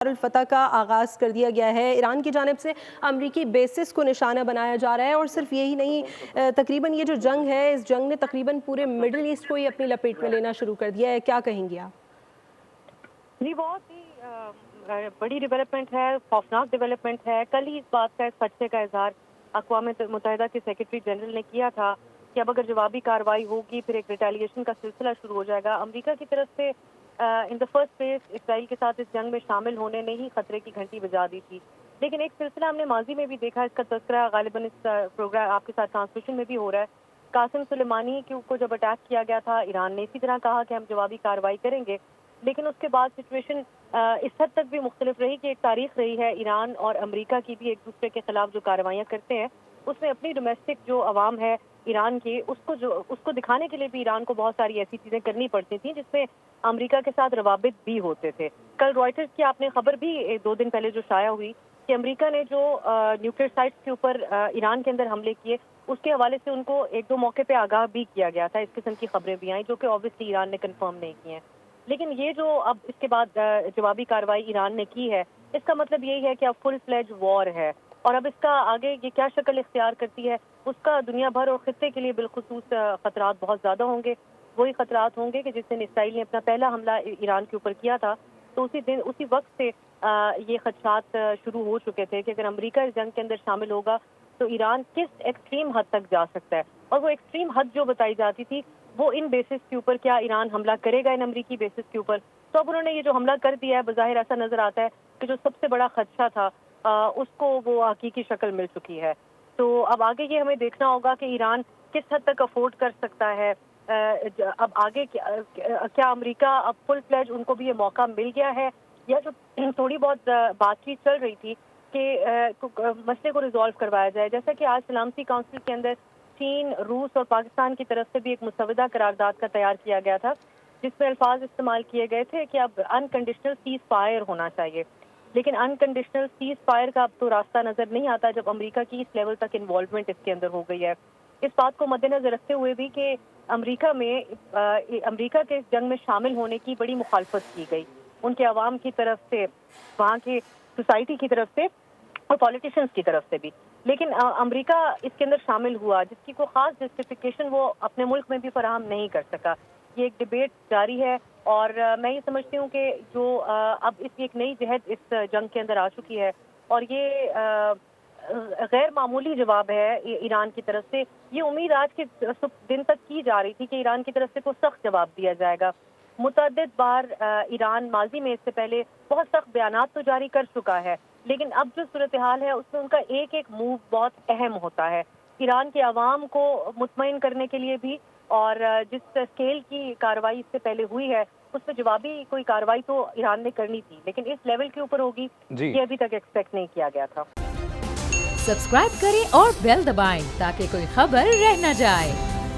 الفتح کا آغاز کر دیا گیا ہے۔ ایران کی جانب سے امریکی بیسز کو نشانہ بنایا جا رہا ہے، اور صرف یہی نہیں، تقریباً یہ جو جنگ ہے، اس جنگ نے تقریباً پورے مڈل ایسٹ کو ہی اپنی لپیٹ میں لینا شروع کر دیا ہے۔ کیا کہیں گے آپ؟ جی، بہت ہی بڑی ڈیولپمنٹ ہے، خوفناک ڈیولپمنٹ ہے۔ کل ہی اس بات کا اس خدشے کا اظہار اقوام متحدہ کے سیکرٹری جنرل نے کیا تھا کہ اب اگر جوابی کارروائی ہوگی، پھر ایک ریٹیلیشن کا سلسلہ شروع ہو جائے گا۔ امریکہ کی طرف سے ان دا فرسٹ پلیس اسرائیل کے ساتھ اس جنگ میں شامل ہونے نے ہی خطرے کی گھنٹی بجا دی تھی، لیکن ایک سلسلہ ہم نے ماضی میں بھی دیکھا، اس کا تذکرہ غالباً اس پروگرام آپ کے ساتھ ٹرانسمیشن میں بھی ہو رہا ہے۔ قاسم سلیمانی کو جب اٹیک کیا گیا تھا، ایران نے اسی طرح کہا کہ ہم جوابی کارروائی کریں گے، لیکن اس کے بعد سچویشن اس حد تک بھی مختلف رہی کہ ایک تاریخ رہی ہے ایران اور امریکہ کی بھی ایک دوسرے کے خلاف جو کارروائیاں کرتے ہیں، اس میں اپنی ڈومیسٹک جو عوام ہے ایران کی، اس کو دکھانے کے لیے بھی ایران کو بہت ساری ایسی چیزیں کرنی پڑتی تھیں جس میں امریکہ کے ساتھ روابط بھی ہوتے تھے۔ کل رائٹرز کی آپ نے خبر بھی 2 دن پہلے جو شائع ہوئی کہ امریکہ نے جو نیوکلیئر سائٹس کے اوپر ایران کے اندر حملے کیے، اس کے حوالے سے ان کو 1-2 موقع پہ آگاہ بھی کیا گیا تھا۔ اس قسم کی خبریں بھی آئیں جو کہ اوبویسلی ایران نے کنفرم نہیں کی ہیں، لیکن یہ جو اب اس کے بعد جوابی کارروائی ایران نے کی ہے، اس کا مطلب یہی ہے کہ اب فل فلیج وار ہے، اور اب اس کا آگے یہ کیا شکل اختیار کرتی ہے، اس کا دنیا بھر اور خطے کے لیے بالخصوص خطرات بہت زیادہ ہوں گے۔ وہی خطرات ہوں گے کہ جس دن اسرائیل نے اپنا پہلا حملہ ایران کے اوپر کیا تھا، تو اسی وقت سے یہ خدشات شروع ہو چکے تھے کہ اگر امریکہ اس جنگ کے اندر شامل ہوگا تو ایران کس ایکسٹریم حد تک جا سکتا ہے، اور وہ ایکسٹریم حد جو بتائی جاتی تھی وہ ان بیسز کے اوپر، کیا ایران حملہ کرے گا ان امریکی بیسز کے اوپر؟ تو اب انہوں نے یہ جو حملہ کر دیا ہے، بظاہر ایسا نظر آتا ہے کہ جو سب سے بڑا خدشہ تھا اس کو وہ حقیقی شکل مل چکی ہے۔ تو اب آگے یہ ہمیں دیکھنا ہوگا کہ ایران کس حد تک افورڈ کر سکتا ہے۔ اب آگے کیا امریکہ اب فل فلیج ان کو بھی یہ موقع مل گیا ہے، یا جو تھوڑی بہت بات چیت چل رہی تھی کہ مسئلے کو ریزالو کروایا جائے، جیسا کہ آج سلامتی کونسل کے اندر چین، روس اور پاکستان کی طرف سے بھی ایک مسودہ قرارداد کا تیار کیا گیا تھا، جس میں الفاظ استعمال کیے گئے تھے کہ اب انکنڈیشنل سیز فائر ہونا چاہیے، لیکن انکنڈیشنل سیز فائر کا اب تو راستہ نظر نہیں آتا جب امریکہ کی اس لیول تک انوالومنٹ اس کے اندر ہو گئی ہے۔ اس بات کو مد نظر رکھتے ہوئے بھی کہ امریکہ کے جنگ میں شامل ہونے کی بڑی مخالفت کی گئی ان کے عوام کی طرف سے، وہاں کی سوسائٹی کی طرف سے اور پولیٹیشنز کی طرف سے بھی، لیکن امریکہ اس کے اندر شامل ہوا جس کی کوئی خاص جسٹیفیکیشن وہ اپنے ملک میں بھی فراہم نہیں کر سکا۔ یہ ایک ڈیبیٹ جاری ہے، اور میں یہ سمجھتی ہوں کہ جو اب اس کی ایک نئی جہت اس جنگ کے اندر آ چکی ہے، اور یہ غیر معمولی جواب ہے ایران کی طرف سے۔ یہ امید آج کے دن تک کی جا رہی تھی کہ ایران کی طرف سے کوئی سخت جواب دیا جائے گا۔ متعدد بار ایران ماضی میں اس سے پہلے بہت سخت بیانات تو جاری کر چکا ہے، لیکن اب جو صورتحال ہے اس میں ان کا ایک ایک موو بہت اہم ہوتا ہے، ایران کے عوام کو مطمئن کرنے کے لیے بھی، اور جس اسکیل کی کارروائی اس سے پہلے ہوئی ہے اس پہ جوابی کوئی کارروائی تو ایران نے کرنی تھی، لیکن اس لیول کے اوپر ہوگی یہ ابھی تک ایکسپیکٹ نہیں کیا گیا تھا۔ سبسکرائب کریں اور بیل دبائیں تاکہ کوئی خبر رہ نہ جائے۔